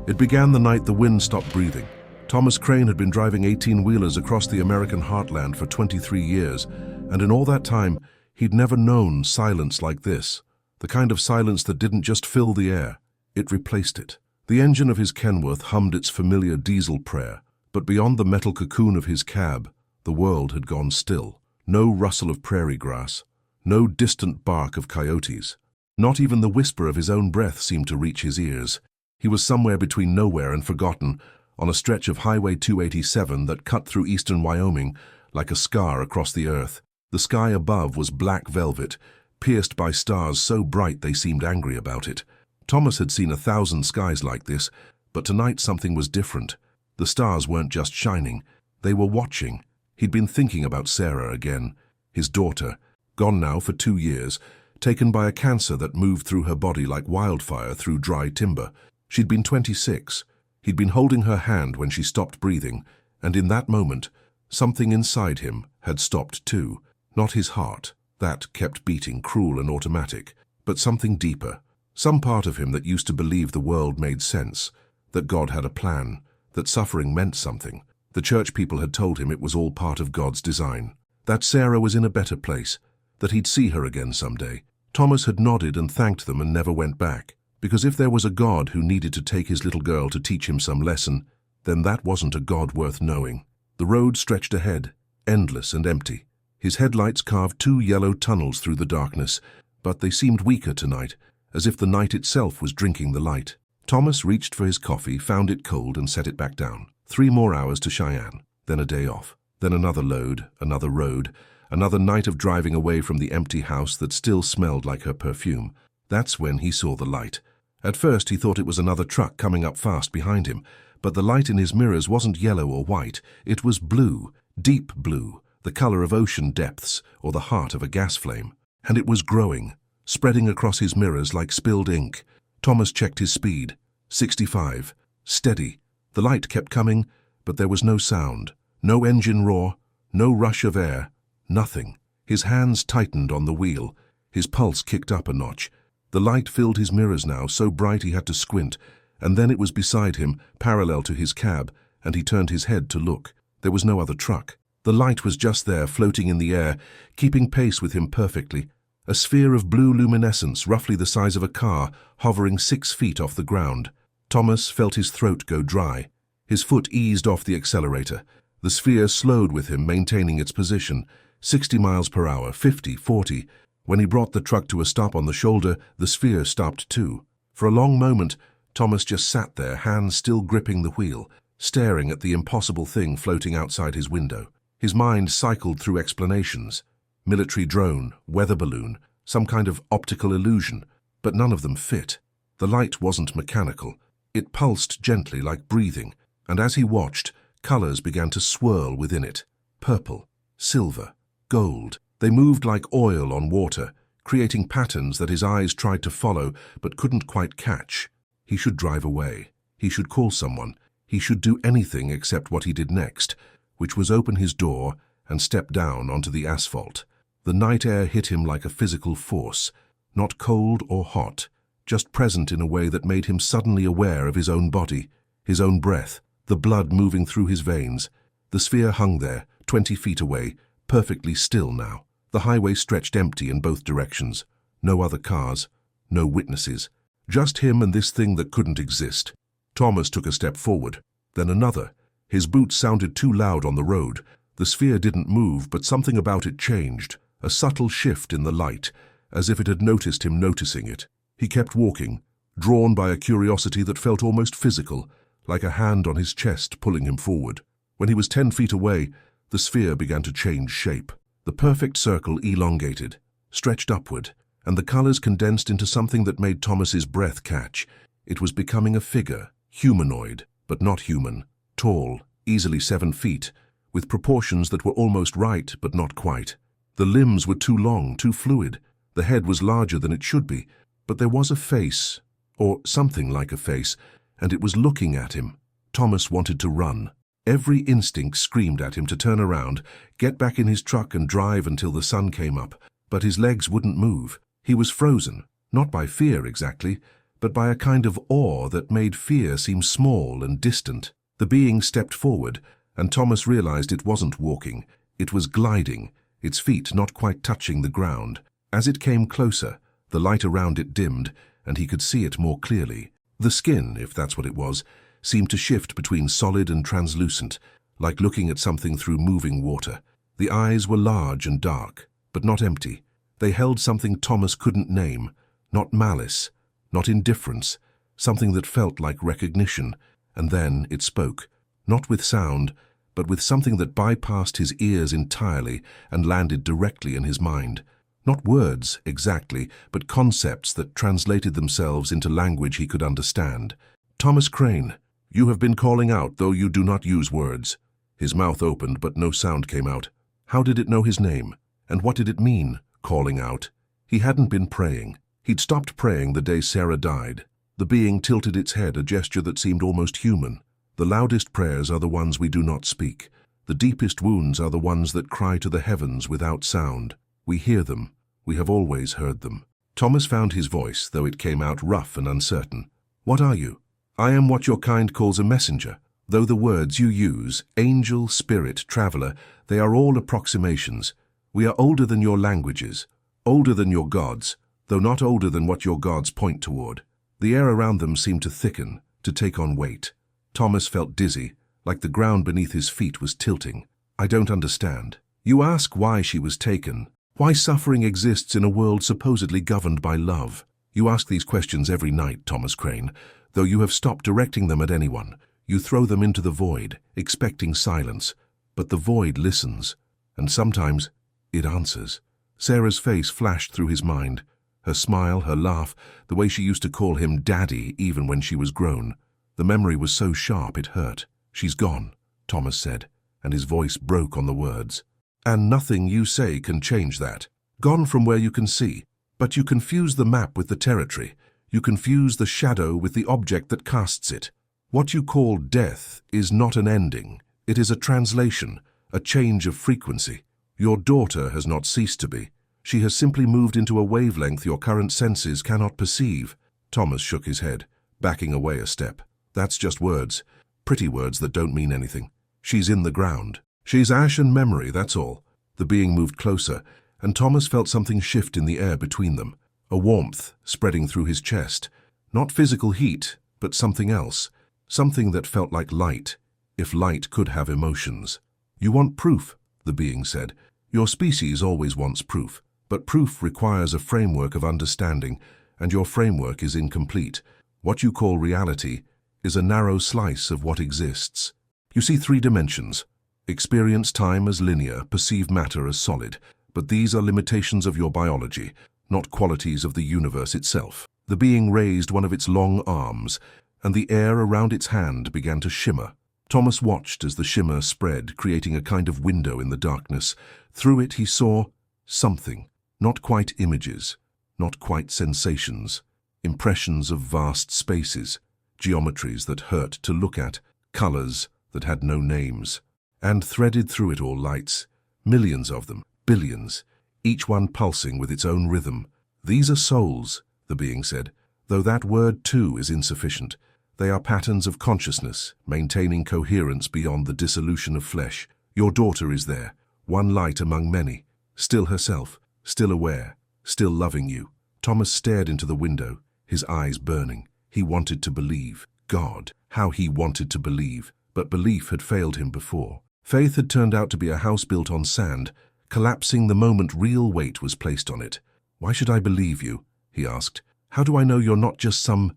It began the night the wind stopped breathing. Thomas Crane had been driving 18-wheelers across the American heartland for 23 years, and in all that time, he'd never known silence like this. The kind of silence that didn't just fill the air, it replaced it. The engine of his Kenworth hummed its familiar diesel prayer, but beyond the metal cocoon of his cab, the world had gone still. No rustle of prairie grass, no distant bark of coyotes. Not even the whisper of his own breath seemed to reach his ears. He was somewhere between nowhere and forgotten, on a stretch of Highway 287 that cut through eastern Wyoming like a scar across the earth. The sky above was black velvet, pierced by stars so bright they seemed angry about it. Thomas had seen 1,000 skies like this, but tonight something was different. The stars weren't just shining, they were watching. He'd been thinking about Sarah again, his daughter, gone now for 2 years, taken by a cancer that moved through her body like wildfire through dry timber. She'd been 26. He'd been holding her hand when she stopped breathing, and in that moment, something inside him had stopped too. Not his heart, that kept beating cruel and automatic, but something deeper. Some part of him that used to believe the world made sense, that God had a plan, that suffering meant something. The church people had told him it was all part of God's design, that Sarah was in a better place, that he'd see her again someday. Thomas had nodded and thanked them and never went back, because if there was a God who needed to take his little girl to teach him some lesson, then that wasn't a God worth knowing. The road stretched ahead, endless and empty. His headlights carved 2 yellow tunnels through the darkness, but they seemed weaker tonight, as if the night itself was drinking the light. Thomas reached for his coffee, found it cold, and set it back down. 3 more hours to Cheyenne, then a day off, then another load, another road, another night of driving away from the empty house that still smelled like her perfume. That's when he saw the light. At first he thought it was another truck coming up fast behind him, but the light in his mirrors wasn't yellow or white. It was blue, deep blue, the color of ocean depths or the heart of a gas flame. And it was growing, spreading across his mirrors like spilled ink. Thomas checked his speed. 65. Steady. The light kept coming, but there was no sound, no engine roar, no rush of air, nothing. His hands tightened on the wheel. His pulse kicked up a notch. The light filled his mirrors now, so bright he had to squint, and then it was beside him, parallel to his cab, and he turned his head to look. There was no other truck. The light was just there, floating in the air, keeping pace with him perfectly. A sphere of blue luminescence, roughly the size of a car, hovering 6 feet off the ground. Thomas felt his throat go dry. His foot eased off the accelerator. The sphere slowed with him, maintaining its position. 60 miles per hour, 50, 40. When he brought the truck to a stop on the shoulder, the sphere stopped too. For a long moment, Thomas just sat there, hands still gripping the wheel, staring at the impossible thing floating outside his window. His mind cycled through explanations. Military drone, weather balloon, some kind of optical illusion, but none of them fit. The light wasn't mechanical. It pulsed gently like breathing, and as he watched, colors began to swirl within it. Purple, silver, gold. They moved like oil on water, creating patterns that his eyes tried to follow but couldn't quite catch. He should drive away. He should call someone. He should do anything except what he did next, which was open his door and step down onto the asphalt. The night air hit him like a physical force, not cold or hot, just present in a way that made him suddenly aware of his own body, his own breath, the blood moving through his veins. The sphere hung there, 20 feet away, perfectly still now. The highway stretched empty in both directions. No other cars, no witnesses. Just him and this thing that couldn't exist. Thomas took a step forward, then another. His boots sounded too loud on the road. The sphere didn't move, but something about it changed. A subtle shift in the light, as if it had noticed him noticing it. He kept walking, drawn by a curiosity that felt almost physical, like a hand on his chest pulling him forward. When he was 10 feet away, the sphere began to change shape. The perfect circle elongated, stretched upward, and the colors condensed into something that made Thomas's breath catch. It was becoming a figure, humanoid, but not human, tall, easily 7 feet, with proportions that were almost right but not quite. The limbs were too long, too fluid. The head was larger than it should be, but there was a face, or something like a face, and it was looking at him. Thomas wanted to run. Every instinct screamed at him to turn around, get back in his truck and drive until the sun came up, but his legs wouldn't move. He was frozen, not by fear exactly, but by a kind of awe that made fear seem small and distant. The being stepped forward, and Thomas realized it wasn't walking, it was gliding, its feet not quite touching the ground. As it came closer, the light around it dimmed, and he could see it more clearly. The skin, if that's what it was, seemed to shift between solid and translucent, like looking at something through moving water. The eyes were large and dark, but not empty. They held something Thomas couldn't name, not malice, not indifference, something that felt like recognition. And then it spoke, not with sound, but with something that bypassed his ears entirely and landed directly in his mind. Not words, exactly, but concepts that translated themselves into language he could understand. "Thomas Crane, you have been calling out, though you do not use words." His mouth opened, but no sound came out. How did it know his name? And what did it mean, calling out? He hadn't been praying. He'd stopped praying the day Sarah died. The being tilted its head, a gesture that seemed almost human. The loudest prayers are the ones we do not speak. The deepest wounds are the ones that cry to the heavens without sound. We hear them. We have always heard them. Thomas found his voice, though it came out rough and uncertain. "What are you?" "I am what your kind calls a messenger. Though the words you use, angel, spirit, traveler, they are all approximations. We are older than your languages, older than your gods, though not older than what your gods point toward." The air around them seemed to thicken, to take on weight. Thomas felt dizzy, like the ground beneath his feet was tilting. "I don't understand." "You ask why she was taken, why suffering exists in a world supposedly governed by love. You ask these questions every night, Thomas Crane, though you have stopped directing them at anyone. You throw them into the void, expecting silence. But the void listens, and sometimes it answers." Sarah's face flashed through his mind. Her smile, her laugh, the way she used to call him Daddy even when she was grown. The memory was so sharp it hurt. "She's gone," Thomas said, and his voice broke on the words. "And nothing you say can change that. Gone from where you can see. But you confuse the map with the territory. You confuse the shadow with the object that casts it. What you call death is not an ending. It is a translation, a change of frequency. Your daughter has not ceased to be. She has simply moved into a wavelength your current senses cannot perceive." Thomas shook his head, backing away a step. "That's just words. Pretty words that don't mean anything. She's in the ground. She's ash and memory, that's all." The being moved closer, and Thomas felt something shift in the air between them. A warmth spreading through his chest. Not physical heat, but something else. Something that felt like light, if light could have emotions. "You want proof," the being said. "Your species always wants proof. But proof requires a framework of understanding, and your framework is incomplete. What you call reality is a narrow slice of what exists. You see 3 dimensions. Experience time as linear, perceive matter as solid. But these are limitations of your biology, not qualities of the universe itself." The being raised one of its long arms, and the air around its hand began to shimmer. Thomas watched as the shimmer spread, creating a kind of window in the darkness. Through it he saw something. Not quite images, not quite sensations. Impressions of vast spaces, geometries that hurt to look at, colors that had no names. And threaded through it all lights, millions of them, billions, each one pulsing with its own rhythm. "These are souls," the being said, though that word too is insufficient. "They are patterns of consciousness, maintaining coherence beyond the dissolution of flesh. Your daughter is there, one light among many, still herself, still aware, still loving you." Thomas stared into the window, his eyes burning. He wanted to believe. God, how he wanted to believe. But belief had failed him before. Faith had turned out to be a house built on sand, collapsing the moment real weight was placed on it. "Why should I believe you?" he asked. "How do I know you're not just some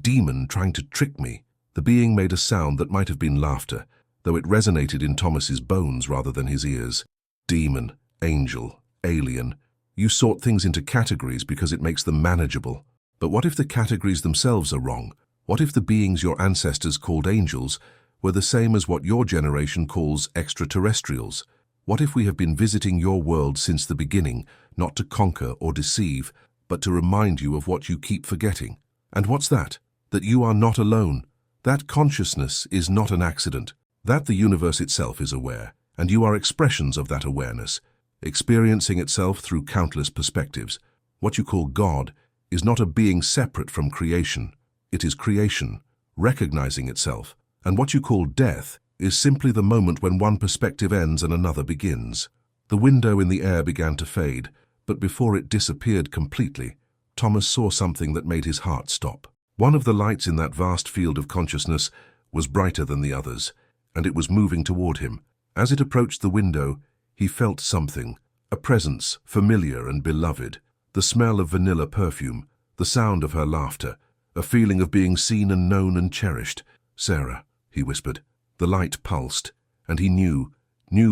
demon trying to trick me?" The being made a sound that might have been laughter, though it resonated in Thomas's bones rather than his ears. "Demon, angel, alien. You sort things into categories because it makes them manageable. But what if the categories themselves are wrong? What if the beings your ancestors called angels were the same as what your generation calls extraterrestrials? What if we have been visiting your world since the beginning, not to conquer or deceive, but to remind you of what you keep forgetting? And what's that? That you are not alone. That consciousness is not an accident. That the universe itself is aware, and you are expressions of that awareness, experiencing itself through countless perspectives. What you call God is not a being separate from creation. It is creation, recognizing itself. And what you call death is simply the moment when one perspective ends and another begins. The window in the air began to fade, but before it disappeared completely, Thomas saw something that made his heart stop. One of the lights in that vast field of consciousness was brighter than the others, and it was moving toward him. As it approached the window, he felt something, a presence familiar and beloved, the smell of vanilla perfume, the sound of her laughter, a feeling of being seen and known and cherished. "Sarah," he whispered. The light pulsed, and he knew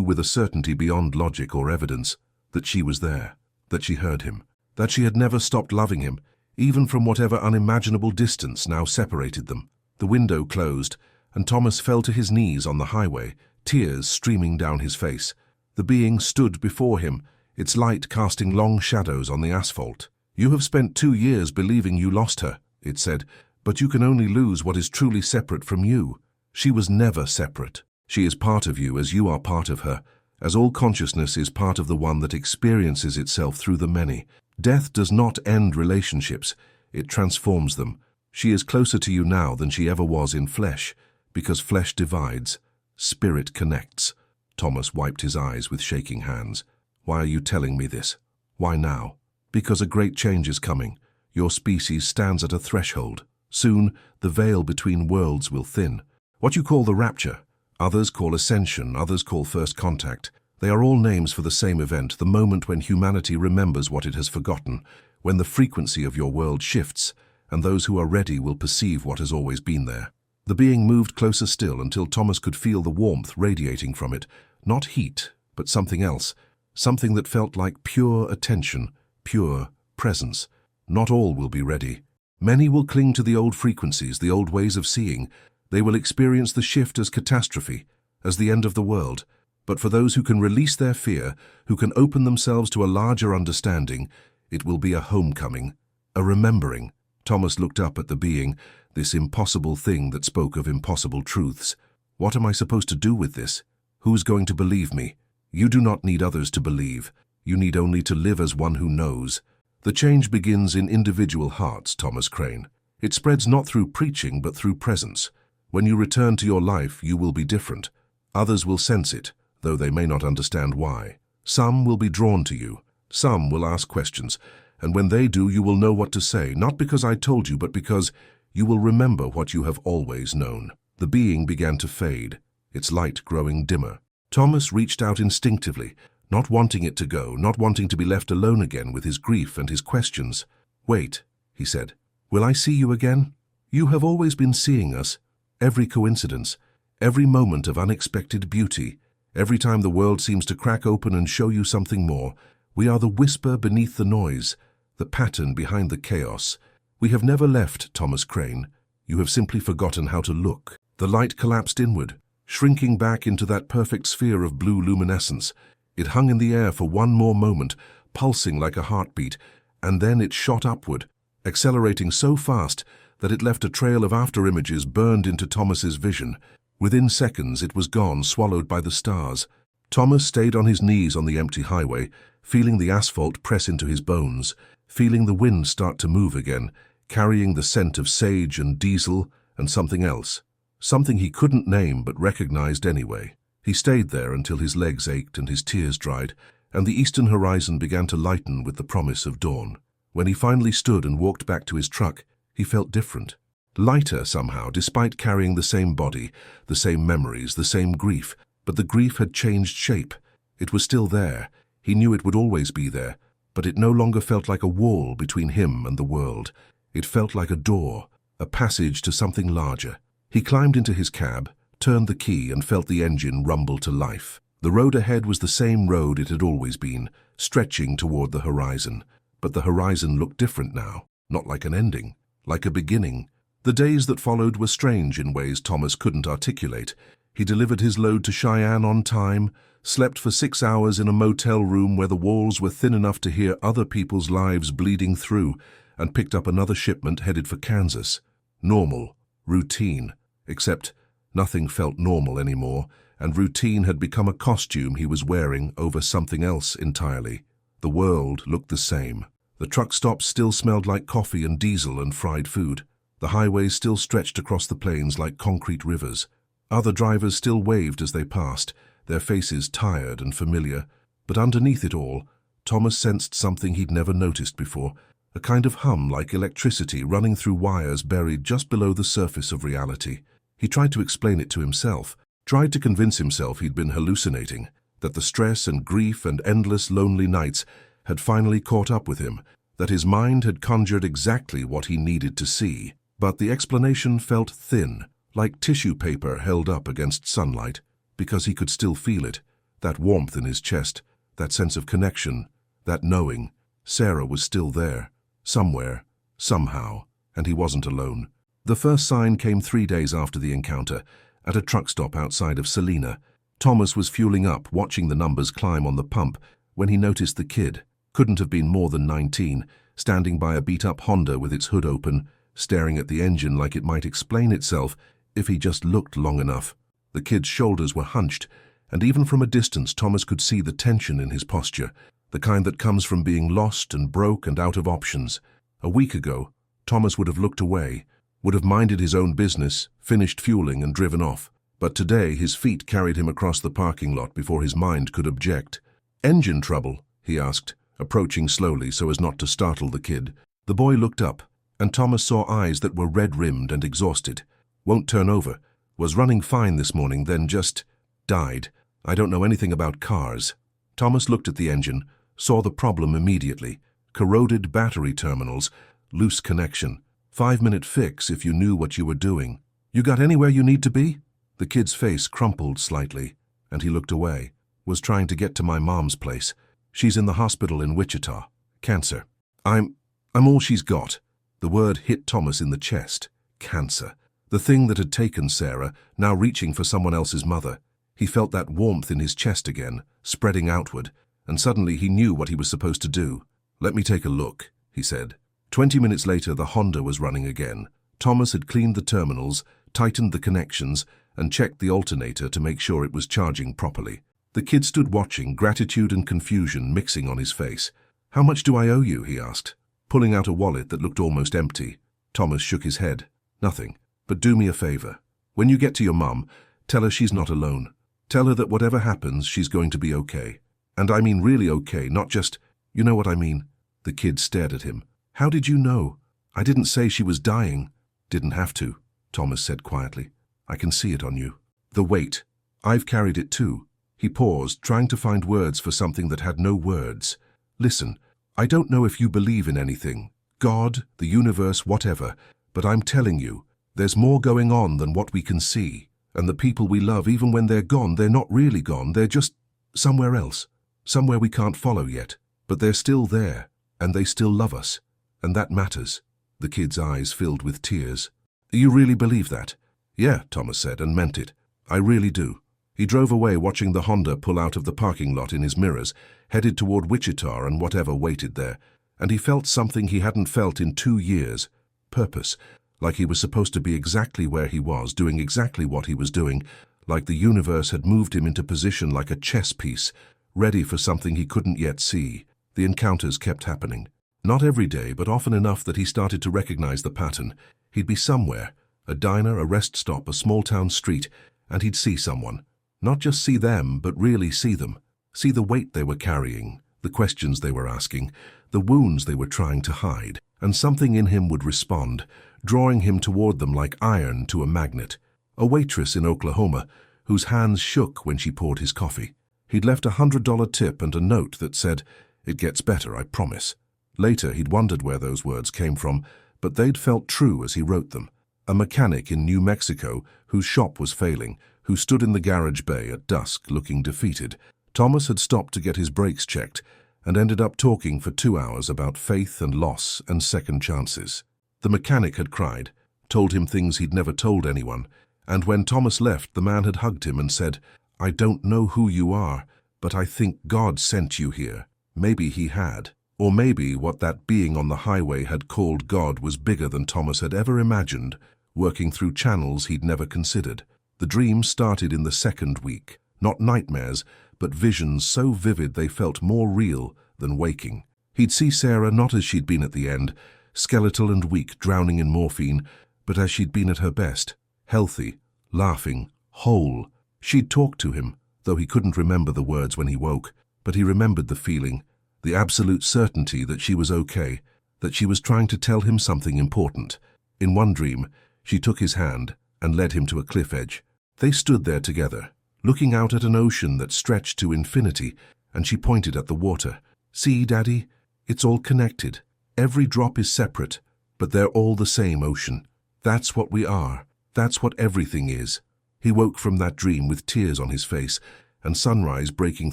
with a certainty beyond logic or evidence, that she was there, that she heard him, that she had never stopped loving him, even from whatever unimaginable distance now separated them. The window closed, and Thomas fell to his knees on the highway, tears streaming down his face. The being stood before him, its light casting long shadows on the asphalt. "You have spent 2 years believing you lost her," it said, "but you can only lose what is truly separate from you. She was never separate. She is part of you as you are part of her, as all consciousness is part of the one that experiences itself through the many. Death does not end relationships, it transforms them. She is closer to you now than she ever was in flesh, because flesh divides, spirit connects." Thomas wiped his eyes with shaking hands. "Why are you telling me this? Why now?" "Because a great change is coming. Your species stands at a threshold. Soon, the veil between worlds will thin. What you call the rapture, others call ascension, others call first contact. They are all names for the same event, the moment when humanity remembers what it has forgotten, when the frequency of your world shifts, and those who are ready will perceive what has always been there." The being moved closer still until Thomas could feel the warmth radiating from it, not heat, but something else, something that felt like pure attention, pure presence. Not all will be ready. Many will cling to the old frequencies, the old ways of seeing. They will experience the shift as catastrophe, as the end of the world. But for those who can release their fear, who can open themselves to a larger understanding, it will be a homecoming, a remembering. Thomas looked up at the being, this impossible thing that spoke of impossible truths. "What am I supposed to do with this? Who's going to believe me?" "You do not need others to believe. You need only to live as one who knows." The change begins in individual hearts, Thomas Crane. It spreads not through preaching, but through presence. When you return to your life, you will be different. Others will sense it, though they may not understand why. Some will be drawn to you. Some will ask questions, and when they do, you will know what to say, not because I told you, but because you will remember what you have always known. The being began to fade, its light growing dimmer. Thomas reached out instinctively, not wanting it to go, not wanting to be left alone again with his grief and his questions. "Wait," he said. "Will I see you again? You have always been seeing us. Every coincidence, every moment of unexpected beauty, every time the world seems to crack open and show you something more. We are the whisper beneath the noise, the pattern behind the chaos. We have never left, Thomas Crane. You have simply forgotten how to look." The light collapsed inward, shrinking back into that perfect sphere of blue luminescence. It hung in the air for one more moment, pulsing like a heartbeat, and then it shot upward, accelerating so fast that it left a trail of after-images burned into Thomas's vision. Within seconds, it was gone, swallowed by the stars. Thomas stayed on his knees on the empty highway, feeling the asphalt press into his bones, feeling the wind start to move again, carrying the scent of sage and diesel and something else. Something he couldn't name but recognized anyway. He stayed there until his legs ached and his tears dried, and the eastern horizon began to lighten with the promise of dawn. When he finally stood and walked back to his truck, he felt different. Lighter somehow, despite carrying the same body, the same memories, the same grief. But the grief had changed shape. It was still there. He knew it would always be there, but it no longer felt like a wall between him and the world. It felt like a door, a passage to something larger. He climbed into his cab, turned the key, and felt the engine rumble to life. The road ahead was the same road it had always been, stretching toward the horizon. But the horizon looked different now, not like an ending, like a beginning. The days that followed were strange in ways Thomas couldn't articulate. He delivered his load to Cheyenne on time, slept for 6 hours in a motel room where the walls were thin enough to hear other people's lives bleeding through, and picked up another shipment headed for Kansas. Normal, routine, except nothing felt normal anymore, and routine had become a costume he was wearing over something else entirely. The world looked the same. The truck stops still smelled like coffee and diesel and fried food. The highways still stretched across the plains like concrete rivers. Other drivers still waved as they passed, their faces tired and familiar. But underneath it all, Thomas sensed something he'd never noticed before, a kind of hum like electricity running through wires buried just below the surface of reality. He tried to explain it to himself, tried to convince himself he'd been hallucinating, that the stress and grief and endless lonely nights had finally caught up with him, that his mind had conjured exactly what he needed to see. But the explanation felt thin, like tissue paper held up against sunlight, because he could still feel it, that warmth in his chest, that sense of connection, that knowing. Sarah was still there, somewhere, somehow, and he wasn't alone. The first sign came 3 days after the encounter, at a truck stop outside of Salina. Thomas was fueling up, watching the numbers climb on the pump, when he noticed the kid, couldn't have been more than 19, standing by a beat-up Honda with its hood open, staring at the engine like it might explain itself if he just looked long enough. The kid's shoulders were hunched, and even from a distance Thomas could see the tension in his posture, the kind that comes from being lost and broke and out of options. A week ago, Thomas would have looked away, would have minded his own business, finished fueling and driven off. But today his feet carried him across the parking lot before his mind could object. "Engine trouble?" he asked, approaching slowly so as not to startle the kid. The boy looked up, and Thomas saw eyes that were red-rimmed and exhausted. "Won't turn over. Was running fine this morning, then just died. I don't know anything about cars." Thomas looked at the engine, saw the problem immediately. Corroded battery terminals, loose connection. 5-minute fix if you knew what you were doing. "You got anywhere you need to be?" The kid's face crumpled slightly, and he looked away. "Was trying to get to my mom's place. She's in the hospital in Wichita. Cancer. I'm all she's got." The word hit Thomas in the chest. Cancer. The thing that had taken Sarah, now reaching for someone else's mother. He felt that warmth in his chest again, spreading outward, and suddenly he knew what he was supposed to do. "Let me take a look," he said. 20 minutes later, the Honda was running again. Thomas had cleaned the terminals, tightened the connections, and checked the alternator to make sure it was charging properly. The kid stood watching, gratitude and confusion mixing on his face. "How much do I owe you?" he asked, pulling out a wallet that looked almost empty. Thomas shook his head. "Nothing. But do me a favor. When you get to your mum, tell her she's not alone. Tell her that whatever happens, she's going to be okay. And I mean really okay, not just, you know what I mean." The kid stared at him. "How did you know?" "I didn't say she was dying." "Didn't have to," Thomas said quietly. "I can see it on you. The weight. I've carried it too." He paused, trying to find words for something that had no words. "Listen, I don't know if you believe in anything, God, the universe, whatever, but I'm telling you, there's more going on than what we can see. And the people we love, even when they're gone, they're not really gone, they're just somewhere else, somewhere we can't follow yet. But they're still there, and they still love us, and that matters." The kid's eyes filled with tears. "You really believe that?" "Yeah," Thomas said, and meant it. "I really do." He drove away, watching the Honda pull out of the parking lot in his mirrors, headed toward Wichita and whatever waited there, and he felt something he hadn't felt in 2 years. Purpose, like he was supposed to be exactly where he was, doing exactly what he was doing, like the universe had moved him into position like a chess piece, ready for something he couldn't yet see. The encounters kept happening. Not every day, but often enough that he started to recognize the pattern. He'd be somewhere, a diner, a rest stop, a small-town street, and he'd see someone. Not just see them, but really see them. See the weight they were carrying, the questions they were asking, the wounds they were trying to hide. And something in him would respond, drawing him toward them like iron to a magnet. A waitress in Oklahoma, whose hands shook when she poured his coffee. He'd left a $100 tip and a note that said, "It gets better, I promise." Later, he'd wondered where those words came from, but they'd felt true as he wrote them. A mechanic in New Mexico, whose shop was failing, who stood in the garage bay at dusk looking defeated. Thomas had stopped to get his brakes checked and ended up talking for 2 hours about faith and loss and second chances. The mechanic had cried, told him things he'd never told anyone, and when Thomas left, the man had hugged him and said, "I don't know who you are, but I think God sent you here." Maybe he had. Or maybe what that being on the highway had called God was bigger than Thomas had ever imagined, working through channels he'd never considered. The dream started in the second week. Not nightmares, but visions so vivid they felt more real than waking. He'd see Sarah not as she'd been at the end, skeletal and weak, drowning in morphine, but as she'd been at her best, healthy, laughing, whole. She'd talk to him, though he couldn't remember the words when he woke, but he remembered the feeling, the absolute certainty that she was okay, that she was trying to tell him something important. In one dream, she took his hand and led him to a cliff edge. They stood there together, looking out at an ocean that stretched to infinity, and she pointed at the water. "See, Daddy? It's all connected. Every drop is separate, but they're all the same ocean. That's what we are. That's what everything is." He woke from that dream with tears on his face and sunrise breaking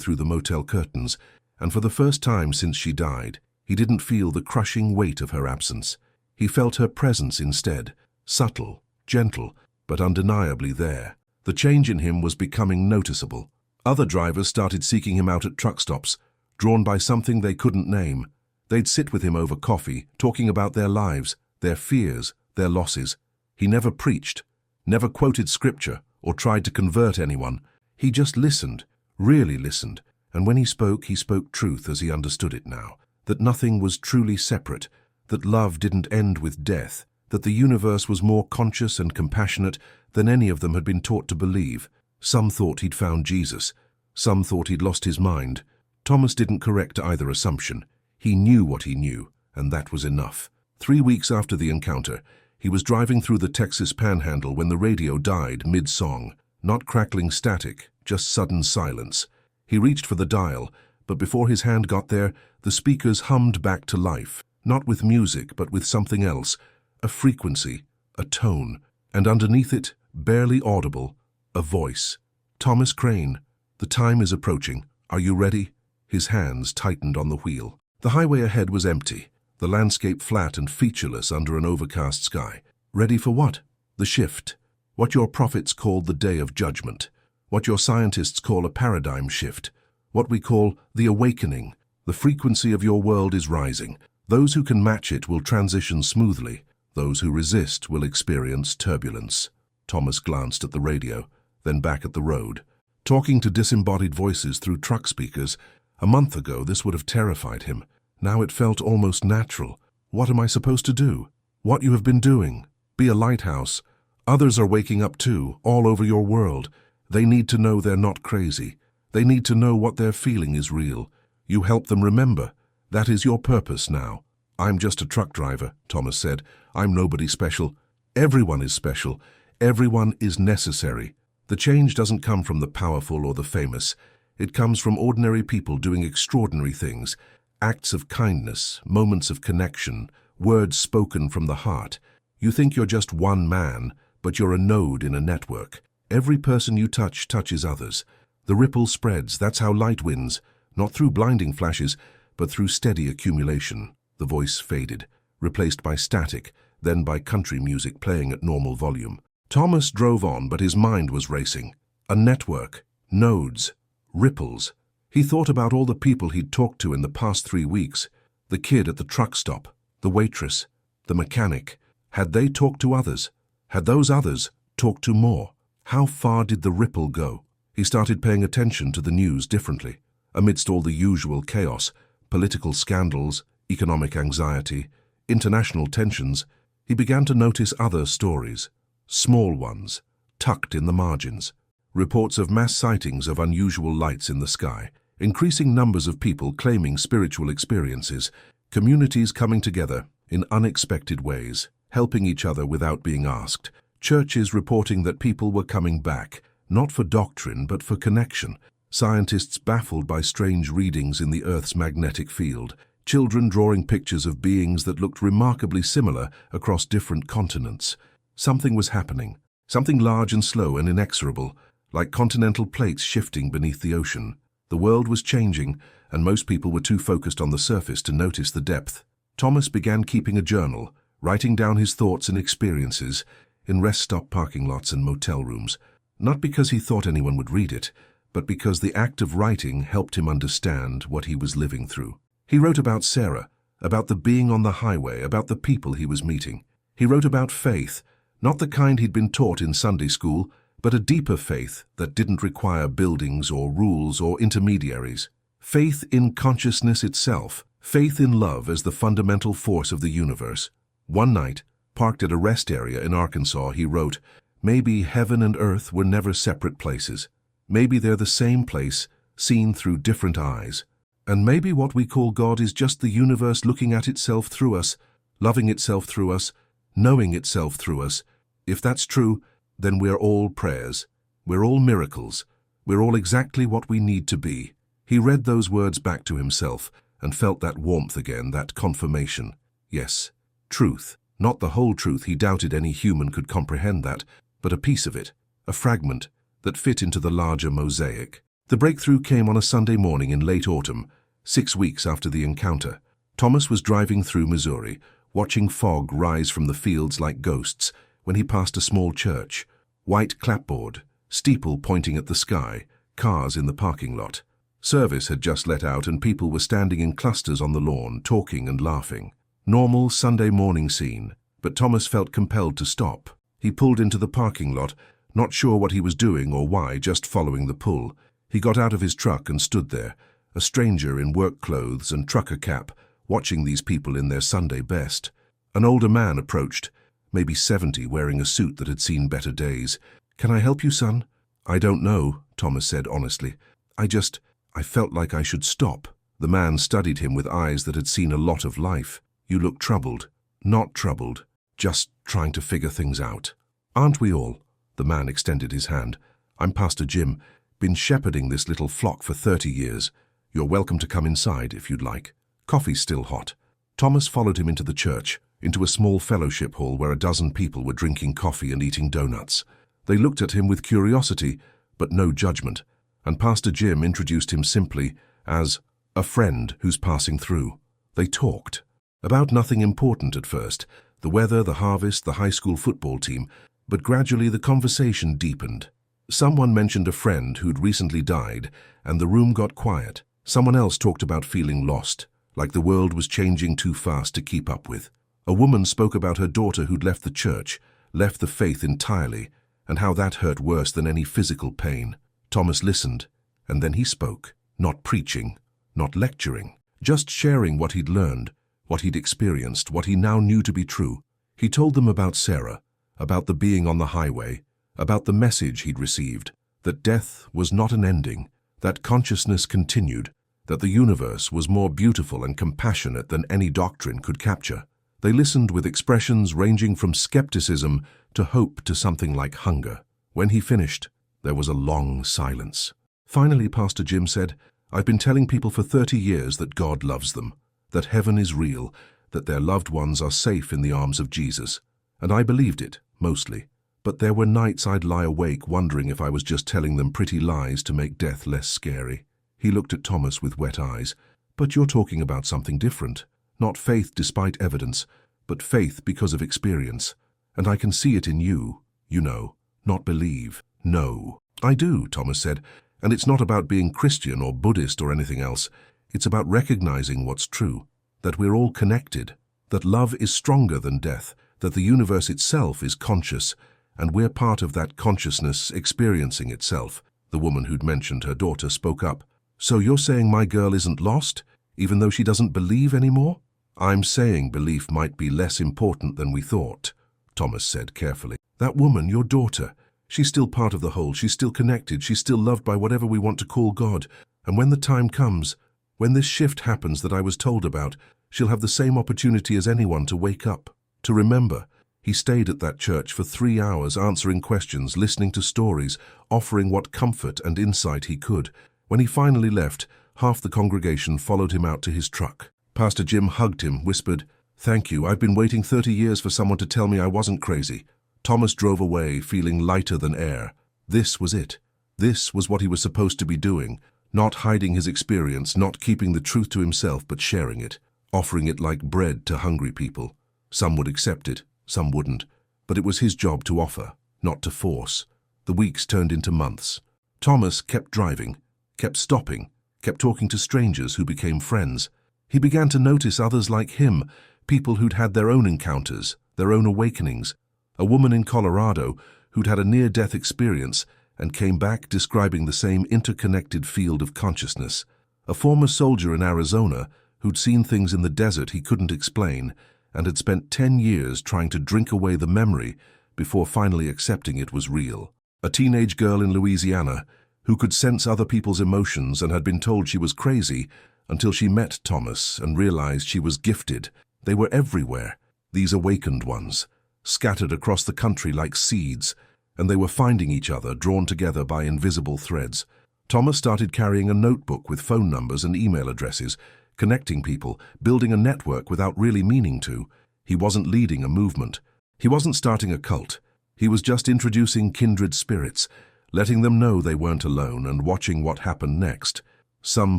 through the motel curtains, and for the first time since she died, he didn't feel the crushing weight of her absence. He felt her presence instead, subtle, gentle, but undeniably there. The change in him was becoming noticeable. Other drivers started seeking him out at truck stops, drawn by something they couldn't name. They'd sit with him over coffee, talking about their lives, their fears, their losses. He never preached, never quoted scripture, or tried to convert anyone. He just listened, really listened, and when he spoke truth as he understood it now, that nothing was truly separate, that love didn't end with death, that the universe was more conscious and compassionate than any of them had been taught to believe. Some thought he'd found Jesus. Some thought he'd lost his mind. Thomas didn't correct either assumption. He knew what he knew, and that was enough. 3 weeks after the encounter, he was driving through the Texas Panhandle when the radio died mid-song. Not crackling static, just sudden silence. He reached for the dial, but before his hand got there, the speakers hummed back to life. Not with music, but with something else. A frequency, a tone, and underneath it, barely audible, a voice. "Thomas Crane, the time is approaching. Are you ready?" His hands tightened on the wheel. The highway ahead was empty, the landscape flat and featureless under an overcast sky. Ready for what? The shift. What your prophets called the day of judgment. What your scientists call a paradigm shift. What we call the awakening. The frequency of your world is rising. Those who can match it will transition smoothly. Those who resist will experience turbulence. Thomas glanced at the radio, then back at the road. Talking to disembodied voices through truck speakers, a month ago this would have terrified him. Now it felt almost natural. What am I supposed to do? What you have been doing. Be a lighthouse. Others are waking up too, all over your world. They need to know they're not crazy. They need to know what they're feeling is real. You help them remember. That is your purpose now. "I'm just a truck driver," Thomas said. "I'm nobody special." Everyone is special. Everyone is necessary. The change doesn't come from the powerful or the famous. It comes from ordinary people doing extraordinary things. Acts of kindness, moments of connection, words spoken from the heart. You think you're just one man, but you're a node in a network. Every person you touch touches others. The ripple spreads. That's how light wins. Not through blinding flashes, but through steady accumulation. The voice faded, replaced by static, then by country music playing at normal volume. Thomas drove on, but his mind was racing. A network, nodes, ripples. He thought about all the people he'd talked to in the past 3 weeks. The kid at the truck stop, the waitress, the mechanic. Had they talked to others? Had those others talked to more? How far did the ripple go? He started paying attention to the news differently. Amidst all the usual chaos, political scandals, economic anxiety, international tensions, he began to notice other stories. Small ones, tucked in the margins. Reports of mass sightings of unusual lights in the sky, increasing numbers of people claiming spiritual experiences, communities coming together in unexpected ways, helping each other without being asked, churches reporting that people were coming back, not for doctrine but for connection, scientists baffled by strange readings in the Earth's magnetic field, children drawing pictures of beings that looked remarkably similar across different continents. Something was happening, something large and slow and inexorable, like continental plates shifting beneath the ocean. The world was changing, and most people were too focused on the surface to notice the depth. Thomas began keeping a journal, writing down his thoughts and experiences in rest stop parking lots and motel rooms, not because he thought anyone would read it, but because the act of writing helped him understand what he was living through. He wrote about Sarah, about the being on the highway, about the people he was meeting. He wrote about faith, not the kind he'd been taught in Sunday school, but a deeper faith that didn't require buildings or rules or intermediaries. Faith in consciousness itself, Faith in love as the fundamental force of the universe. One night, parked at a rest area in Arkansas, he wrote, "Maybe heaven and earth were never separate places. Maybe they're the same place, seen through different eyes. And maybe what we call God is just the universe looking at itself through us, loving itself through us, knowing itself through us. If that's true, then we're all prayers. We're all miracles. We're all exactly what we need to be." He read those words back to himself and felt that warmth again, that confirmation. Yes, truth. Not the whole truth, he doubted any human could comprehend that, but a piece of it, a fragment that fit into the larger mosaic. The breakthrough came on a Sunday morning in late autumn, 6 weeks after the encounter. Thomas was driving through Missouri, watching fog rise from the fields like ghosts, when he passed a small church. White clapboard, steeple pointing at the sky, cars in the parking lot. Service had just let out and people were standing in clusters on the lawn, talking and laughing. Normal Sunday morning scene, but Thomas felt compelled to stop. He pulled into the parking lot, not sure what he was doing or why, just following the pull. He got out of his truck and stood there, a stranger in work clothes and trucker cap, watching these people in their Sunday best. An older man approached, maybe 70, wearing a suit that had seen better days. "Can I help you, son?" "I don't know," Thomas said honestly. I felt like I should stop." The man studied him with eyes that had seen a lot of life. "You look troubled." "Not troubled, just trying to figure things out." "Aren't we all?" The man extended his hand. "I'm Pastor Jim, been shepherding this little flock for 30 years. You're welcome to come inside if you'd like. Coffee's still hot." Thomas followed him into the church, into a small fellowship hall where a dozen people were drinking coffee and eating donuts. They looked at him with curiosity, but no judgment, and Pastor Jim introduced him simply as a friend who's passing through. They talked about nothing important at first, the weather, the harvest, the high school football team, but gradually the conversation deepened. Someone mentioned a friend who'd recently died, and the room got quiet. Someone else talked about feeling lost, like the world was changing too fast to keep up with. A woman spoke about her daughter who'd left the church, left the faith entirely, and how that hurt worse than any physical pain. Thomas listened, and then he spoke, not preaching, not lecturing, just sharing what he'd learned, what he'd experienced, what he now knew to be true. He told them about Sarah, about the being on the highway, about the message he'd received, that death was not an ending, that consciousness continued, that the universe was more beautiful and compassionate than any doctrine could capture. They listened with expressions ranging from skepticism to hope to something like hunger. When he finished, there was a long silence. Finally, Pastor Jim said, "I've been telling people for 30 years that God loves them, that heaven is real, that their loved ones are safe in the arms of Jesus. And I believed it, mostly. But there were nights I'd lie awake wondering if I was just telling them pretty lies to make death less scary." He looked at Thomas with wet eyes. "But you're talking about something different. Not faith despite evidence, but faith because of experience. And I can see it in you, you know, not believe." "No." "I do," Thomas said. "And it's not about being Christian or Buddhist or anything else. It's about recognizing what's true, that we're all connected, that love is stronger than death, that the universe itself is conscious, and we're part of that consciousness experiencing itself." The woman who'd mentioned her daughter spoke up. "So you're saying my girl isn't lost, even though she doesn't believe anymore?" "I'm saying belief might be less important than we thought," Thomas said carefully. "That woman, your daughter, she's still part of the whole, she's still connected, she's still loved by whatever we want to call God. And when the time comes, when this shift happens that I was told about, she'll have the same opportunity as anyone to wake up, to remember." He stayed at that church for 3 hours, answering questions, listening to stories, offering what comfort and insight he could. When he finally left, half the congregation followed him out to his truck. Pastor Jim hugged him, whispered, "Thank you, I've been waiting 30 years for someone to tell me I wasn't crazy." Thomas drove away, feeling lighter than air. This was it. This was what he was supposed to be doing, not hiding his experience, not keeping the truth to himself, but sharing it, offering it like bread to hungry people. Some would accept it, some wouldn't, but it was his job to offer, not to force. The weeks turned into months. Thomas kept driving, kept stopping, kept talking to strangers who became friends. He began to notice others like him, people who'd had their own encounters, their own awakenings. A woman in Colorado who'd had a near-death experience and came back describing the same interconnected field of consciousness. A former soldier in Arizona who'd seen things in the desert he couldn't explain and had spent 10 years trying to drink away the memory before finally accepting it was real. A teenage girl in Louisiana who could sense other people's emotions and had been told she was crazy until she met Thomas and realized she was gifted. They were everywhere, these awakened ones, scattered across the country like seeds, and they were finding each other, drawn together by invisible threads. Thomas started carrying a notebook with phone numbers and email addresses, connecting people, building a network without really meaning to. He wasn't leading a movement. He wasn't starting a cult. He was just introducing kindred spirits, letting them know they weren't alone and watching what happened next. Some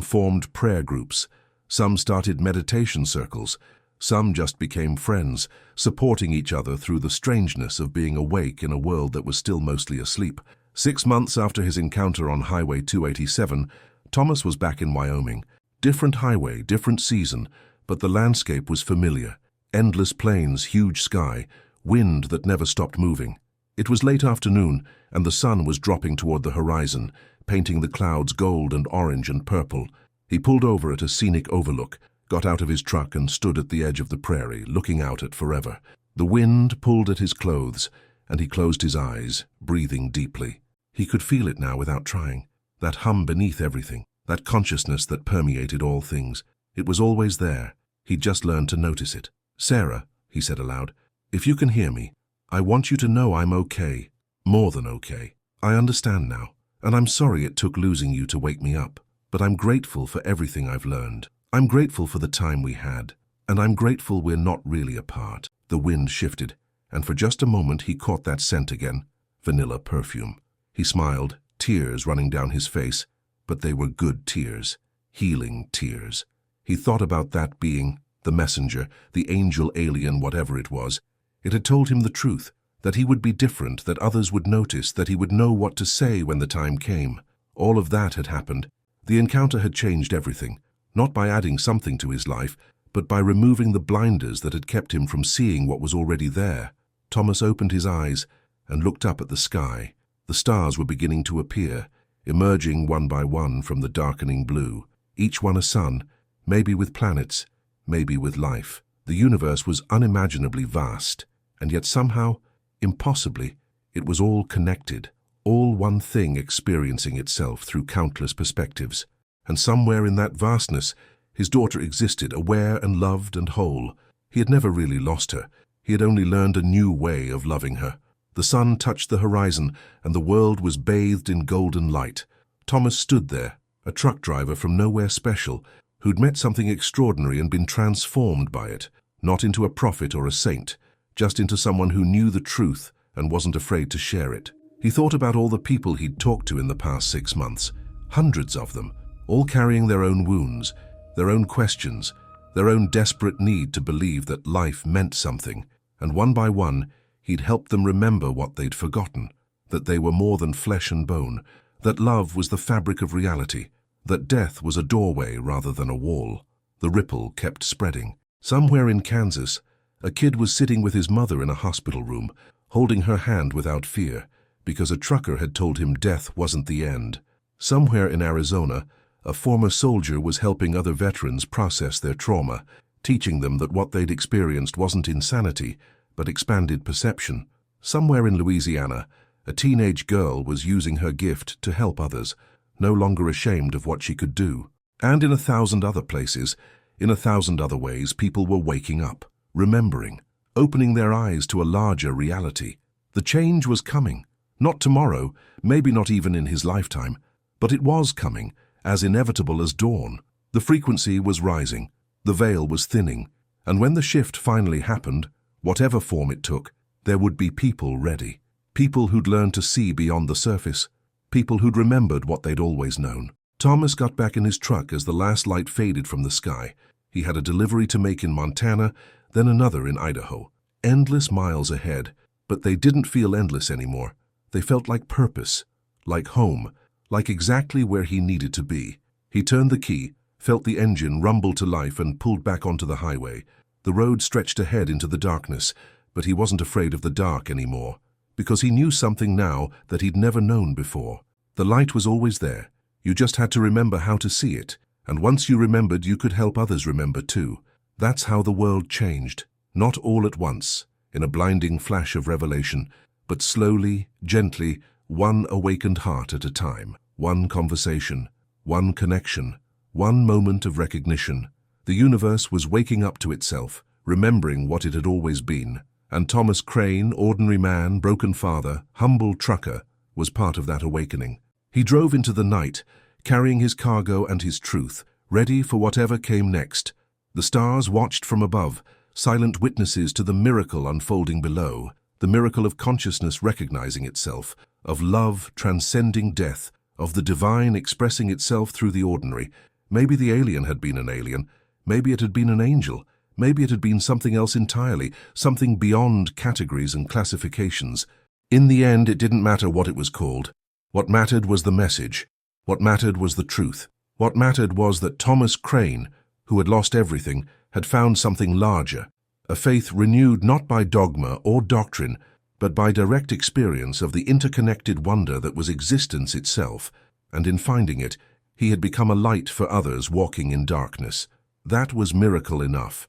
formed prayer groups. Some started meditation circles. Some just became friends, supporting each other through the strangeness of being awake in a world that was still mostly asleep. 6 months after his encounter on Highway 287, Thomas was back in Wyoming. Different highway, different season, but the landscape was familiar. Endless plains, huge sky, wind that never stopped moving. It was late afternoon, and the sun was dropping toward the horizon, painting the clouds gold and orange and purple. He pulled over at a scenic overlook, got out of his truck and stood at the edge of the prairie, looking out at forever. The wind pulled at his clothes, and he closed his eyes, breathing deeply. He could feel it now without trying, that hum beneath everything, that consciousness that permeated all things. It was always there. He'd just learned to notice it. "Sarah," he said aloud, "if you can hear me, I want you to know I'm okay. More than okay. I understand now, and I'm sorry it took losing you to wake me up, but I'm grateful for everything I've learned. I'm grateful for the time we had, and I'm grateful we're not really apart." The wind shifted, and for just a moment he caught that scent again, vanilla perfume. He smiled, tears running down his face, but they were good tears, healing tears. He thought about that being, the messenger, the angel, alien, whatever it was. It had told him the truth, that he would be different, that others would notice, that he would know what to say when the time came. All of that had happened. The encounter had changed everything, not by adding something to his life, but by removing the blinders that had kept him from seeing what was already there. Thomas opened his eyes and looked up at the sky. The stars were beginning to appear, emerging one by one from the darkening blue, each one a sun, maybe with planets, maybe with life. The universe was unimaginably vast, and yet somehow, impossibly, it was all connected, all one thing experiencing itself through countless perspectives. And somewhere in that vastness, his daughter existed, aware and loved and whole. He had never really lost her. He had only learned a new way of loving her. The sun touched the horizon, and the world was bathed in golden light. Thomas stood there, a truck driver from nowhere special, who'd met something extraordinary and been transformed by it, not into a prophet or a saint, just into someone who knew the truth and wasn't afraid to share it. He thought about all the people he'd talked to in the past 6 months, hundreds of them, all carrying their own wounds, their own questions, their own desperate need to believe that life meant something, and one by one, he'd helped them remember what they'd forgotten, that they were more than flesh and bone, that love was the fabric of reality, that death was a doorway rather than a wall. The ripple kept spreading. Somewhere in Kansas, a kid was sitting with his mother in a hospital room, holding her hand without fear, because a trucker had told him death wasn't the end. Somewhere in Arizona, a former soldier was helping other veterans process their trauma, teaching them that what they'd experienced wasn't insanity, but expanded perception. Somewhere in Louisiana, a teenage girl was using her gift to help others, no longer ashamed of what she could do. And in 1,000 other places, in 1,000 other ways, people were waking up, remembering, opening their eyes to a larger reality. The change was coming. Not tomorrow, maybe not even in his lifetime, but it was coming, as inevitable as dawn. The frequency was rising, the veil was thinning, and when the shift finally happened, whatever form it took, there would be people ready. People who'd learned to see beyond the surface, people who'd remembered what they'd always known. Thomas got back in his truck as the last light faded from the sky. He had a delivery to make in Montana, then another in Idaho. Endless miles ahead, but they didn't feel endless anymore. They felt like purpose, like home, like exactly where he needed to be. He turned the key, felt the engine rumble to life and pulled back onto the highway. The road stretched ahead into the darkness, but he wasn't afraid of the dark anymore, because he knew something now that he'd never known before. The light was always there. You just had to remember how to see it, And once you remembered, you could help others remember too. That's how the world changed. Not all at once, in a blinding flash of revelation, but slowly, gently, one awakened heart at a time. One conversation, one connection, one moment of recognition. The universe was waking up to itself, remembering what it had always been. And Thomas Crane, ordinary man, broken father, humble trucker, was part of that awakening. He drove into the night, carrying his cargo and his truth, ready for whatever came next. The stars watched from above, silent witnesses to the miracle unfolding below, the miracle of consciousness recognizing itself, of love transcending death, of the divine expressing itself through the ordinary. Maybe the alien had been an alien, maybe it had been an angel, maybe it had been something else entirely, something beyond categories and classifications. In the end, it didn't matter what it was called. What mattered was the message. What mattered was the truth. What mattered was that Thomas Crane, who had lost everything, had found something larger, a faith renewed not by dogma or doctrine, but by direct experience of the interconnected wonder that was existence itself, and in finding it, he had become a light for others walking in darkness. That was miracle enough.